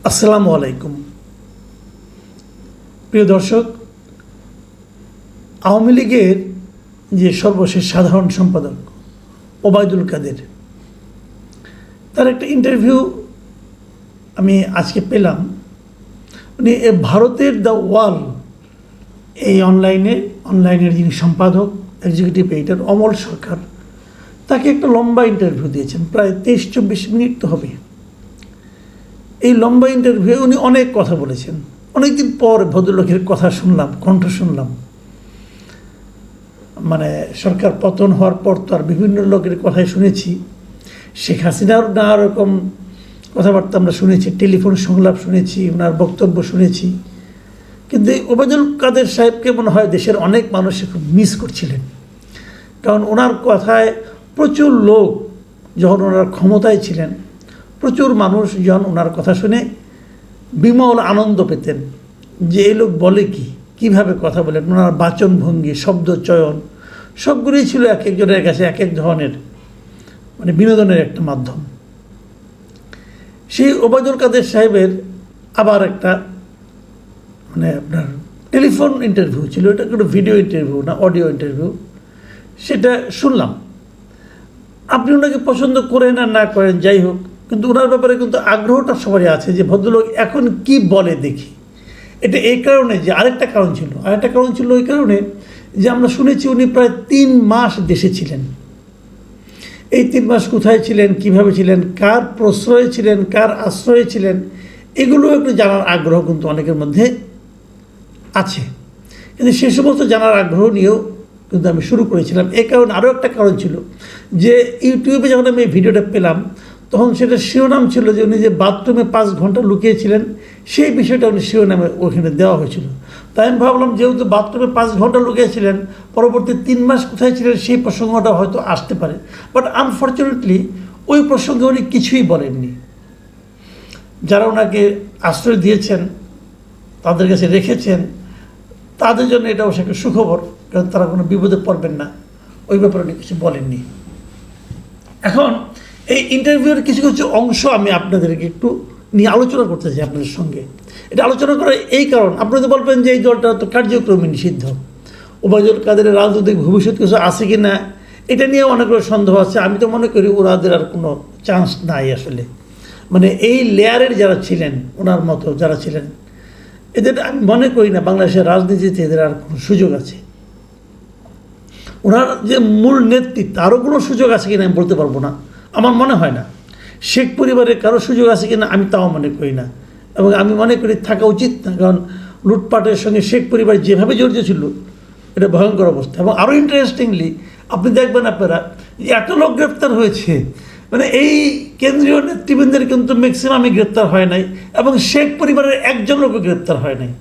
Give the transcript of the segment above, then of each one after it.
আসসালামু আলাইকুম। প্রিয় দর্শক, আওয়ামী লীগের যে সর্বশেষ সাধারণ সম্পাদক ওবায়দুল কাদের, তার একটা ইন্টারভিউ আমি আজকে পেলাম। উনি ভারতের দ্য ওয়াল এই অনলাইনের যিনি সম্পাদক এক্সিকিউটিভ এডিটর অমল সরকার, তাকে একটা লম্বা ইন্টারভিউ দিয়েছেন, প্রায় 23-24 মিনিট তো হবে। এই লম্বা ইন্টারভিউ উনি অনেক কথা বলেছেন। অনেকদিন পর ভদ্রলোকের কথা শুনলাম, কণ্ঠ শুনলাম। মানে সরকার পতন হওয়ার পর তো আর বিভিন্ন লোকের কথাই শুনেছি, শেখ হাসিনার নানা রকম কথাবার্তা আমরা শুনেছি, টেলিফোন সংলাপ শুনেছি, ওনার বক্তব্য শুনেছি, কিন্তু ওবায়দুল কাদের সাহেবকে মনে হয় দেশের অনেক মানুষ খুব মিস করছিলেন। কারণ ওনার কথায় প্রচুর লোক, যখন ওনার ক্ষমতায় ছিলেন, প্রচুর মানুষ যখন ওনার কথা শুনে বিমল আনন্দ পেতেন যে এই লোক বলে কি, কীভাবে কথা বলেন। ওনার বাচনভঙ্গি, শব্দ চয়ন সবগুলোই ছিল এক একজনের কাছে এক এক ধরনের মানে বিনোদনের একটা মাধ্যম। সেই ওবায়দুল কাদের সাহেবের আবার একটা মানে আপনার টেলিফোন ইন্টারভিউ ছিল, এটা কোনো ভিডিও ইন্টারভিউ না, অডিও ইন্টারভিউ। সেটা শুনলাম। আপনি ওনাকে পছন্দ করেন আর না করেন যাই হোক, কিন্তু ওনার ব্যাপারে কিন্তু আগ্রহটা সবারই আছে যে ভদ্রলোক এখন কি বলে দেখি। এটা এই কারণে যে আরেকটা কারণ ছিল ওই কারণে যে আমরা শুনেছি উনি প্রায় 3 মাস দেশে ছিলেন। এই 3 মাস কোথায় ছিলেন, কিভাবে ছিলেন, কার প্রশ্রয়ে ছিলেন, কার আশ্রয়ে ছিলেন, এগুলো একটু জানার আগ্রহ কিন্তু অনেকের মধ্যে আছে। কিন্তু সে সমস্ত জানার আগ্রহ নিয়েও কিন্তু আমি শুরু করেছিলাম। এই কারণে আরও একটা কারণ ছিল যে ইউটিউবে যখন আমি এই ভিডিওটা পেলাম, তখন সেটা শিরোনাম ছিল যে উনি যে বাথরুমে 5 ঘন্টা লুকিয়েছিলেন, সেই বিষয়টা উনি শিরোনামে ওখানে দেওয়া হয়েছিল। তাই আমি ভাবলাম যেহেতু বাথরুমে 5 ঘন্টা লুকিয়েছিলেন, পরবর্তী 3 মাস কোথায় ছিলেন সেই প্রসঙ্গটা হয়তো আসতে পারে। বাট আনফর্চুনেটলি ওই প্রসঙ্গে উনি কিছুই বলেননি। যারা ওনাকে আশ্রয় দিয়েছেন, তাদের কাছে রেখেছেন, তাদের জন্য এটা অবশ্য একটা সুখবর, কারণ তারা কোনো বিপদে পড়বেন না, ওই ব্যাপারে উনি কিছু বলেননি। এখন এই ইন্টারভিউর কিছু কিছু অংশ আমি আপনাদেরকে একটু নিয়ে আলোচনা করতে চাই আপনাদের সঙ্গে। এটা আলোচনা করার এই কারণ, আপনারা তো বলবেন যে এই দলটা তো কার্যক্রমে নিষিদ্ধ, ওবায়দুল কাদেরের রাজনৈতিক ভবিষ্যৎ কিছু আছে কি না এটা নিয়ে অনেকগুলো সন্দেহ আছে। আমি তো মনে করি ওনাদের আর কোনো চান্স নাই আসলে। মানে এই লেয়ারের যারা ছিলেন, ওনার মতো যারা ছিলেন, এদের আমি মনে করি না বাংলাদেশের রাজনীতিতে এদের আর কোনো সুযোগ আছে। ওনার যে মূল নেতৃত্ব, আরও কোনো সুযোগ আছে কিনা আমি বলতে পারবো না, আমার মনে হয় না। শেখ পরিবারের কারো সুযোগ আছে কিনা আমি তাও মনে করি না, এবং আমি মনে করি থাকা উচিত না। কারণ লুটপাটের সঙ্গে শেখ পরিবার যেভাবে জড়িত ছিল, এটা ভয়ঙ্কর অবস্থা। এবং আরও ইন্টারেস্টিংলি আপনি দেখবেন আপনারা যে এত লোক গ্রেপ্তার হয়েছে, মানে এই কেন্দ্রীয় নেতৃবৃন্দের কিন্তু ম্যাক্সিমামই গ্রেপ্তার হয় নাই, এবং শেখ পরিবারের একজন লোকও গ্রেপ্তার হয় নাই।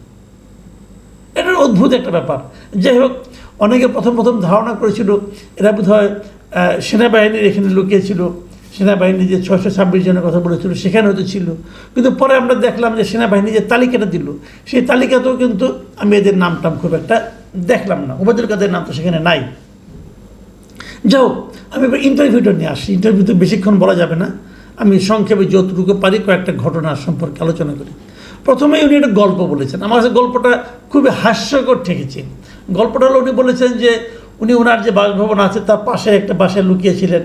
এটা অদ্ভুত একটা ব্যাপার। যাই হোক, অনেকে প্রথম ধারণা করেছিল এরা বোধ হয় সেনাবাহিনীর এখানে লুকিয়েছিল, সেনাবাহিনী যে 626 জনের কথা বলেছিল সেখানে হয়তো ছিল। কিন্তু পরে আমরা দেখলাম যে সেনাবাহিনী যে তালিকাটা দিল, সেই তালিকাতেও কিন্তু আমি এদের নামটাম খুব একটা দেখলাম না, ওবায়দুল কাদের নাম তো সেখানে নাই। যাই হোক, আমি এবার ইন্টারভিউটা নিয়ে আসি। ইন্টারভিউতে বেশিক্ষণ বলা যাবে না, আমি সংক্ষেপে যতটুকু পারি কয়েকটা ঘটনা সম্পর্কে আলোচনা করি। প্রথমেই উনি একটা গল্প বলেছেন, আমার কাছে গল্পটা খুবই হাস্যকর ঠেকেছে। গল্পটা হলো উনি বলেছেন যে উনি ওনার যে বাসভবন আছে তার পাশে একটা বাসায় লুকিয়েছিলেন,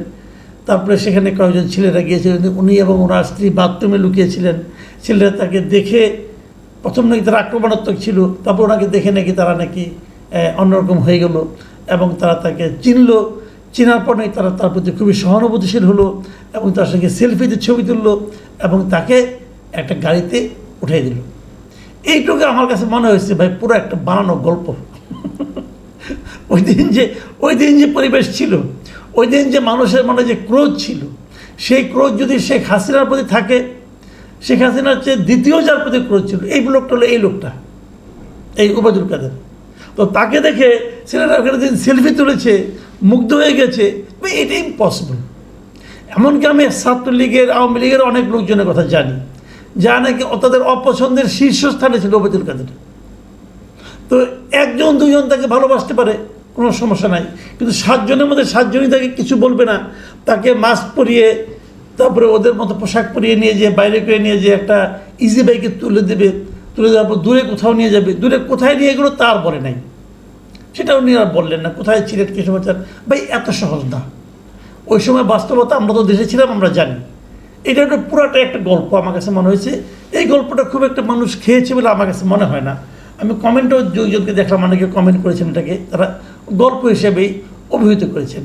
তারপরে সেখানে কয়েকজন ছেলেরা গিয়েছিলেন, উনি এবং ওনার স্ত্রী বাথরুমে লুকিয়েছিলেন। ছেলেরা তাকে দেখে প্রথম নাকি তারা আক্রমণাত্মক ছিল, তারপর ওনাকে দেখে নাকি তারা নাকি অন্যরকম হয়ে গেল, এবং তারা তাকে চেনার পর নাকি তারা তার প্রতি খুবই সহানুভূতিশীল হলো, এবং তার সঙ্গে সেলফিতে ছবি তুললো, এবং তাকে একটা গাড়িতে উঠিয়ে দিল। এইটুকু আমার কাছে মনে হয়েছে ভাই পুরো একটা বানানো গল্প। ওই দিন যে পরিবেশ ছিল, ওই দিন যে মানুষের মনে যে ক্রোধ ছিল, সেই ক্রোধ যদি শেখ হাসিনার প্রতি থাকে, শেখ হাসিনার চেয়ে দ্বিতীয় যার প্রতি ক্রোধ ছিল এই লোকটা হলো এই ওবায়দুল কাদের। তো তাকে দেখে ছেলেরা ওখানে দিন সেলফি তুলেছে, মুগ্ধ হয়ে গেছে, এটা ইম্পসিবল। এমনকি আমি ছাত্রলীগের, আওয়ামী লীগের অনেক লোকজনের কথা জানি যা নাকি তাদের অপছন্দের শীর্ষস্থানে ছিল ওবায়দুল কাদের। তো 1-2 জন তাকে ভালোবাসতে পারে, কোনো সমস্যা নাই, কিন্তু 7 জনের মধ্যে 7 জনই তাকে কিছু বলবে না। তাকে মাস্ক পরিয়ে, তারপরে ওদের মতো পোশাক পরিয়ে নিয়ে যে বাইরে করে নিয়ে যে একটা ইজি বাইকে তুলে দেওয়ার পর দূরে কোথাও নিয়ে যাবে, দূরে কোথায় নিয়ে এগুলো তার বলে নাই, সেটাও উনি আর বললেন না। কোথায় ছিলেন, কী সমাচার, ভাই এত সহজ না। ওই সময় বাস্তবতা, আমরা তো দেশে ছিলাম, আমরা জানি। এটা একটা পুরাটা একটা গল্প আমার কাছে মনে হয়েছে। এই গল্পটা খুব একটা মানুষ খেয়েছে বলে আমার কাছে মনে হয় না। আমি কমেন্টও দুইজনকে দেখলাম, অনেকে কমেন্ট করেছেন, এটাকে তারা গল্প হিসেবেই অভিহিত করেছেন।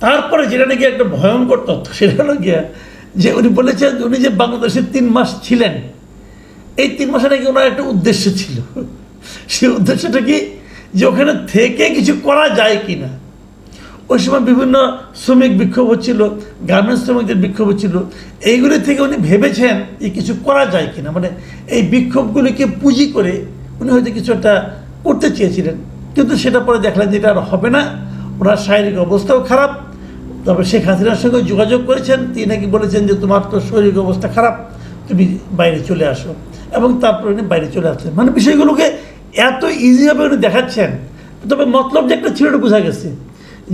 তারপরে যেটা নাকি একটা ভয়ঙ্কর তথ্য, সেটা হলো গিয়া যে উনি বলেছেন উনি যে বাংলাদেশে 3 মাস ছিলেন, এই 3 মাসে নাকি ওনার একটা উদ্দেশ্য ছিল। সেই উদ্দেশ্যটা কি, যে ওখানে থেকে কিছু করা যায় কি না। ওই সময় বিভিন্ন শ্রমিক বিক্ষোভ হচ্ছিল, গার্মেন্টস শ্রমিকদের বিক্ষোভ হচ্ছিল, এইগুলি থেকে উনি ভেবেছেন যে কিছু করা যায় কিনা, মানে এই বিক্ষোভগুলিকে পুঁজি করে উনি হয়তো কিছু একটা করতে চেয়েছিলেন। কিন্তু সেটা পরে দেখলেন যে এটা আর হবে না, ওনার শারীরিক অবস্থাও খারাপ। তবে শেখ হাসিনার সঙ্গে যোগাযোগ করেছেন, তিনি নাকি বলেছেন যে তোমার তো শারীরিক অবস্থা খারাপ, তুমি বাইরে চলে আসো, এবং তারপরে উনি বাইরে চলে আসছেন। মানে বিষয়গুলোকে এত ইজিভাবে উনি দেখাচ্ছেন। তবে মতলব যে একটা ছিল বোঝা গেছে,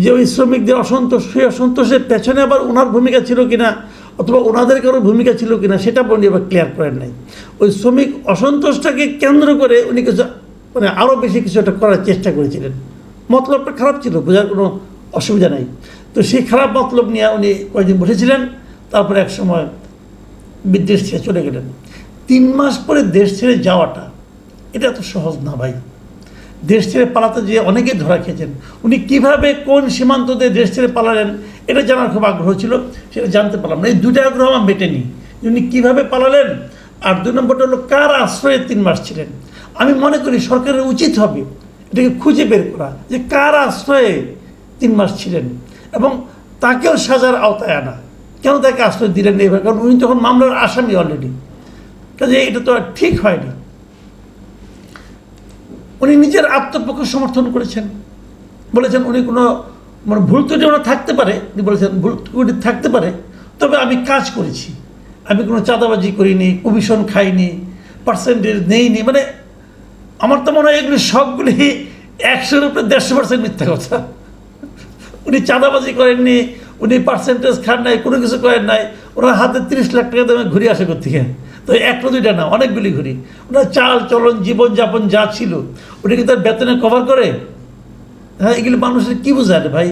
যে ওই শ্রমিকদের অসন্তোষ, সেই অসন্তোষের পেছনে আবার ওনার ভূমিকা ছিল কিনা, অথবা ওনাদের কারো ভূমিকা ছিল কিনা, সেটা উনি আবার ক্লিয়ার করেন নাই। ওই শ্রমিক অসন্তোষটাকে কেন্দ্র করে উনি কিছু, মানে আরও বেশি কিছু একটা করার চেষ্টা করেছিলেন। মতলবটা খারাপ ছিল, বোঝার কোনো অসুবিধা নাই। তো সেই খারাপ মতলব নিয়ে উনি কয়েকদিন বসেছিলেন, তারপরে এক সময় বিদেশ ছেড়ে চলে গেলেন। 3 মাস পরে দেশ ছেড়ে যাওয়াটা এটা এত সহজ না ভাই। দেশ ছেড়ে পালাতে যেয়ে অনেকেই ধরা খেয়েছেন। উনি কীভাবে কোন সীমান্ত দিয়ে দেশ ছেড়ে পালালেন, এটা জানার খুব আগ্রহ ছিল, সেটা জানতে পারলাম না। এই দুইটা আগ্রহ আমার মেটেনি, উনি কীভাবে পালালেন, আর 2 নম্বরটা হলো কার আশ্রয়ে 3 মাস ছিলেন। আমি মনে করি সরকারের উচিত হবে এটাকে খুঁজে বের করা, যে কার আশ্রয়ে 3 মাস ছিলেন, এবং তাকেও সাজার আওতায় আনা। কেন তাকে আশ্রয় দিলেন এইভাবে? কারণ উনি তখন মামলার আসামি অলরেডি, কাজে এটা তো আর ঠিক হয়নি। উনি নিজের আত্মপক্ষ সমর্থন করেছেন, বলেছেন উনি কোনো মানে ভুল ত্রুটি ওনার থাকতে পারে, উনি বলেছেন ভুল ত্রুটি থাকতে পারে, তবে আমি কাজ করেছি, আমি কোনো চাঁদাবাজি করিনি, কমিশন খাইনি, পার্সেন্টেজ নেইনি। মানে আমার তো মনে হয় এগুলি সবগুলি 100-এর উপরে 150% মিথ্যা কথা। উনি চাঁদাবাজি করেননি, উনি পার্সেন্টেজ খান নাই, কোনো কিছু করেন নাই। ওনার হাতে 30 লাখ টাকা দামে ঘুরে আসে কোথেকে? তো 1-2টা না, অনেকগুলি ঘুরি। ওনার চাল চলন জীবনযাপন যা ছিল ওটা কি তার বেতনে কভার করে? হ্যাঁ, এগুলি মানুষের কী বোঝায় রে ভাই?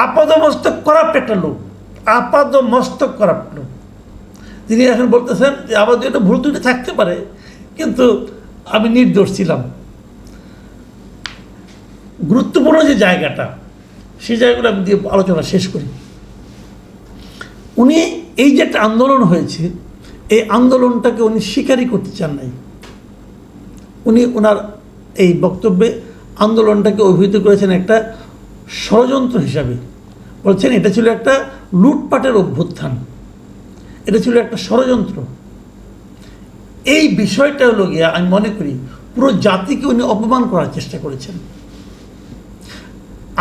আপাদমস্তক করাপ্ট একটা লোক, আপাদমস্তক করাপ্ট লোক। তিনি এখন বলতেছেন যে আমার একটা ভুল ত্রুটি থাকতে পারে, কিন্তু আমি নির্দোষ ছিলাম। গুরুত্বপূর্ণ যে জায়গাটা, সেই জায়গাগুলো আমি দিয়ে আলোচনা শেষ করি। উনি এই যে একটা আন্দোলন হয়েছে, এই আন্দোলনটাকে উনি স্বীকারই করতে চান নাই। উনি ওনার এই বক্তব্যে আন্দোলনটাকে অভিহিত করেছেন একটা ষড়যন্ত্র হিসাবে। বলছেন এটা ছিল একটা লুটপাটের অভ্যুত্থান, এটা ছিল একটা ষড়যন্ত্র। এই বিষয়টা হলো গিয়া আমি মনে করি পুরো জাতিকে উনি অপমান করার চেষ্টা করেছেন।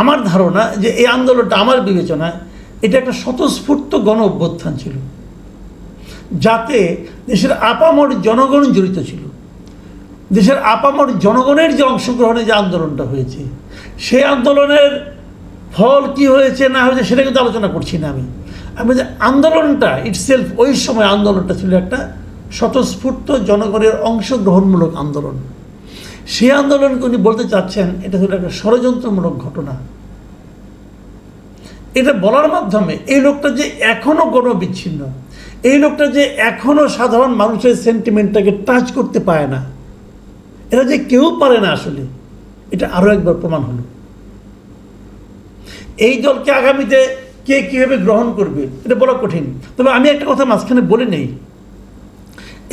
আমার ধারণা যে এই আন্দোলনটা, আমার বিবেচনায় এটা একটা স্বতঃস্ফূর্ত গণ অভ্যুত্থান ছিল, যাতে দেশের আপামর জনগণ জড়িত ছিল। দেশের আপামর জনগণের যে অংশগ্রহণে যে আন্দোলনটা হয়েছে, সেই আন্দোলনের ফল কি হয়েছে না হয়েছে সেটা কিন্তু আলোচনা করছি না আমি যে আন্দোলনটা ইটসেলফ, ওই সময় আন্দোলনটা ছিল একটা স্বতঃস্ফূর্ত জনগণের অংশগ্রহণমূলক আন্দোলন। সেই আন্দোলনকে উনি বলতে চাচ্ছেন এটা ছিল একটা ষড়যন্ত্রমূলক ঘটনা। এটা বলার মাধ্যমে এই লোকটা যে এখনও গণবিচ্ছিন্ন, এই লোকটা যে এখনও সাধারণ মানুষের সেন্টিমেন্টটাকে টাচ করতে পারে না, এটা যে কেউ পারে না আসলে, এটা আরও একবার প্রমাণ হলো। এই দলকে আগামীতে কে কীভাবে গ্রহণ করবে এটা বলা কঠিন। তবে আমি একটা কথা মাঝখানে বলে নেই,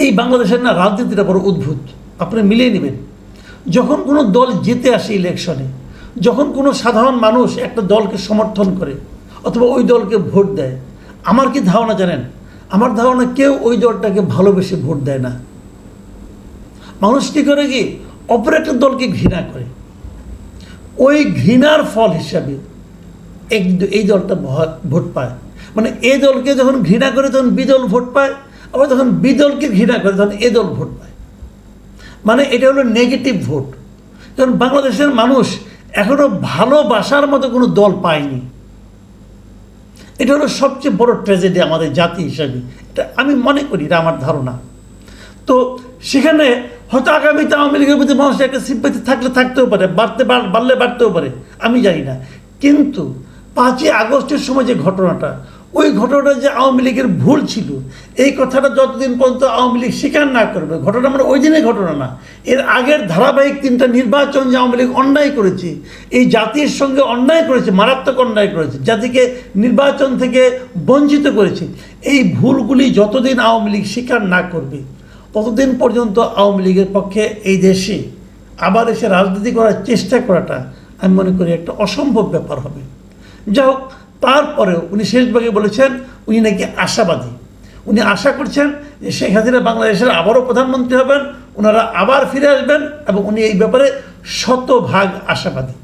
এই বাংলাদেশের না রাজনীতিটা বড় অদ্ভুত, আপনি মিলিয়ে নেবেন। যখন কোনো দল জিতে আসে ইলেকশনে, যখন কোনো সাধারণ মানুষ একটা দলকে সমর্থন করে অথবা ওই দলকে ভোট দেয়, আমার কি ধারণা জানেন? আমার ধারণা কেউ ওই দলটাকে ভালোবেসে ভোট দেয় না। মানুষ কী করে, কি অপর একটা দলকে ঘৃণা করে। ওই ঘৃণার ফল হিসাবে এই দলটা ভোট পায়। মানে এ দলকে যখন ঘৃণা করে তখন বিদল ভোট পায়, আবার যখন বিদলকে ঘৃণা করে তখন এ দল ভোট পায়। মানে এটা হলো নেগেটিভ ভোট। কারণ বাংলাদেশের মানুষ এখনো ভালোবাসার মতো কোনো দল পায়নি। এটা হলো সবচেয়ে বড় ট্র্যাজেডি আমাদের জাতি হিসাবে, এটা আমি মনে করি, এটা আমার ধারণা। তো সেখানে হয়তো আগামীতে আওয়ামী লীগের প্রতি মানুষের একটা সিম্পাথি থাকতেও পারে, বাড়লে বাড়তেও পারে, আমি জানি না। কিন্তু 5ই আগস্টের সময় যে ঘটনাটা, ওই ঘটনাটা যে আওয়ামী লীগের ভুল ছিল, এই কথাটা যতদিন পর্যন্ত আওয়ামী লীগ স্বীকার না করবে, ঘটনা মানে ওই দিনের ঘটনা না, এর আগের ধারাবাহিক 3টা নির্বাচন যে আওয়ামী লীগ অন্যায় করেছে, এই জাতির সঙ্গে অন্যায় করেছে, মারাত্মক অন্যায় করেছে, জাতিকে নির্বাচন থেকে বঞ্চিত করেছে, এই ভুলগুলি যতদিন আওয়ামী লীগ স্বীকার না করবে, ততদিন পর্যন্ত আওয়ামী লীগের পক্ষে এই দেশে আবার এসে রাজনীতি করার চেষ্টা করাটা আমি মনে করি একটা অসম্ভব ব্যাপার হবে। যাই হোক, তারপরেও উনি শেষভাগে বলেছেন উনি নাকি আশাবাদী, উনি আশা করছেন যে শেখ হাসিনা বাংলাদেশের আবারও প্রধানমন্ত্রী হবেন, ওনারা আবার ফিরে আসবেন, এবং উনি এই ব্যাপারে শতভাগ আশাবাদী।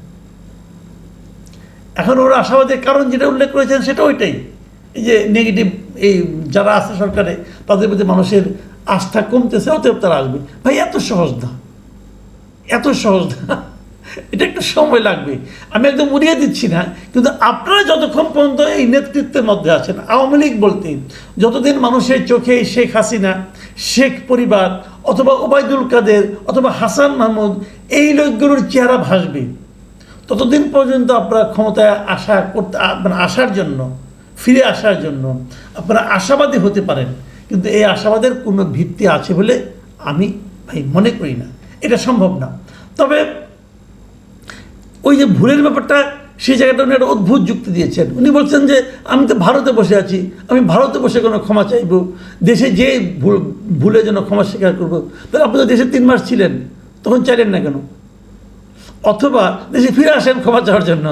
এখন ওরা আশাবাদীর কারণ যেটা উল্লেখ করেছেন সেটা ওইটাই, এই যে নেগেটিভ এই যারা আছে সরকারে, তাদের প্রতি মানুষের আস্থা কমতেছে, অতএব তারা আসবে। ভাই এত সহজ না, এত সহজ না, এটা একটু সময় লাগবে। আমি একদম উড়িয়ে দিচ্ছি না, কিন্তু আপনারা যতক্ষণ পর্যন্ত এই নেতৃত্বের মধ্যে আছেন, আওয়ামী লীগ বলতে যতদিন মানুষের চোখে শেখ হাসিনা, শেখ পরিবার, অথবা ওবায়দুল কাদের, অথবা হাসান মাহমুদ, এই লোকগুলোর চেহারা ভাসবে, ততদিন পর্যন্ত আপনারা ক্ষমতায় আসার জন্য, ফিরে আসার জন্য আপনারা আশাবাদী হতে পারেন, কিন্তু এই আশাবাদের কোনো ভিত্তি আছে বলে আমি ভাই মনে করি না, এটা সম্ভব না। তবে ওই যে ভুলের ব্যাপারটা, সেই জায়গাটা উনি একটা অদ্ভুত যুক্তি দিয়েছেন। উনি বলছেন যে আমি তো ভারতে বসে আছি, আমি ভারতে বসে কোনো ক্ষমা চাইব, দেশে যে ভুলে যেন ক্ষমা স্বীকার করবো। তাহলে আপনি তো দেশে 3 মাস ছিলেন, তখন চাইলেন না কেন? অথবা দেশে ফিরে আসেন ক্ষমা চাওয়ার জন্য,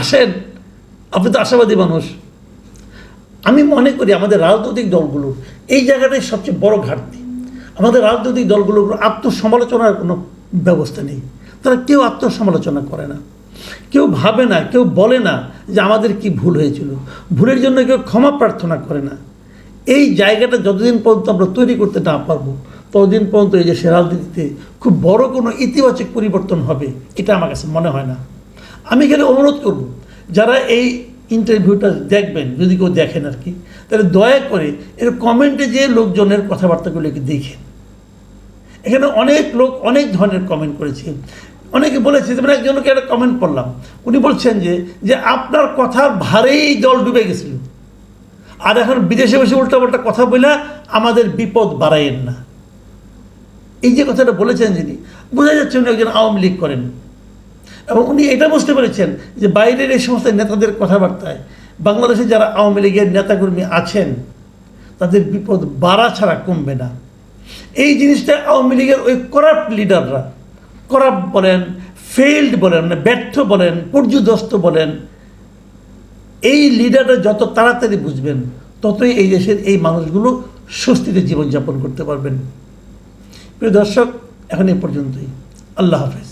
আসেন, আপনি তো আশাবাদী মানুষ। আমি মনে করি আমাদের রাজনৈতিক দলগুলোর এই জায়গাটাই সবচেয়ে বড় ঘাটতি। আমাদের রাজনৈতিক দলগুলোর আত্মসমালোচনার কোনো ব্যবস্থা নেই, তারা কেউ আত্মসমালোচনা করে না, কেউ ভাবে না, কেউ বলে না যে আমাদের কি ভুল হয়েছিল, ভুলের জন্য কেউ ক্ষমা প্রার্থনা করে না। এই জায়গাটা যতদিন পর্যন্ত আমরা তৈরি করতে না পারবো, ততদিন পর্যন্ত এই দেশের রাজনীতিতে খুব বড় কোনো ইতিবাচক পরিবর্তন হবে এটা আমার কাছে মনে হয় না। আমি এখানে অনুরোধ করব, যারা এই ইন্টারভিউটা দেখবেন, যদি কেউ দেখেন আর কি, তাহলে দয়া করে এর কমেন্টে যে লোকজনের কথাবার্তাগুলোকে দেখেন। এখানে অনেক লোক অনেক ধরনের কমেন্ট করেছে, অনেকে বলেছে, যেমন একজনকে একটা কমেন্ট পড়লাম, উনি বলছেন যে আপনার কথার ভারেই জল ডুবে গেছিল, আর এখন বিদেশে বসে উল্টাপাল্টা কথা বলে আমাদের বিপদ বাড়াইয়েন না। এই যে কথাটা বলেছেন যিনি, বোঝা যাচ্ছে উনি একজন আওয়ামী লীগ করেন, এবং উনি এটা বুঝতে পেরেছেন যে বাইরের এই সমস্ত নেতাদের কথাবার্তায় বাংলাদেশে যারা আওয়ামী লীগের নেতাকর্মী আছেন তাদের বিপদ বাড়া ছাড়া কমবে না। এই জিনিসটা আওয়ামী লীগের ওই করাপ্ট লিডাররা, করাপ্ট বলেন, ফেইল্ড বলেন, ব্যর্থ বলেন, পর্যুদস্ত বলেন, এই লিডাররা যত তাড়াতাড়ি বুঝবেন, ততই এই দেশের এই মানুষগুলো স্বস্তিতে জীবনযাপন করতে পারবেন। প্রিয় দর্শক, এখন এই পর্যন্তই। আল্লাহ হাফেজ।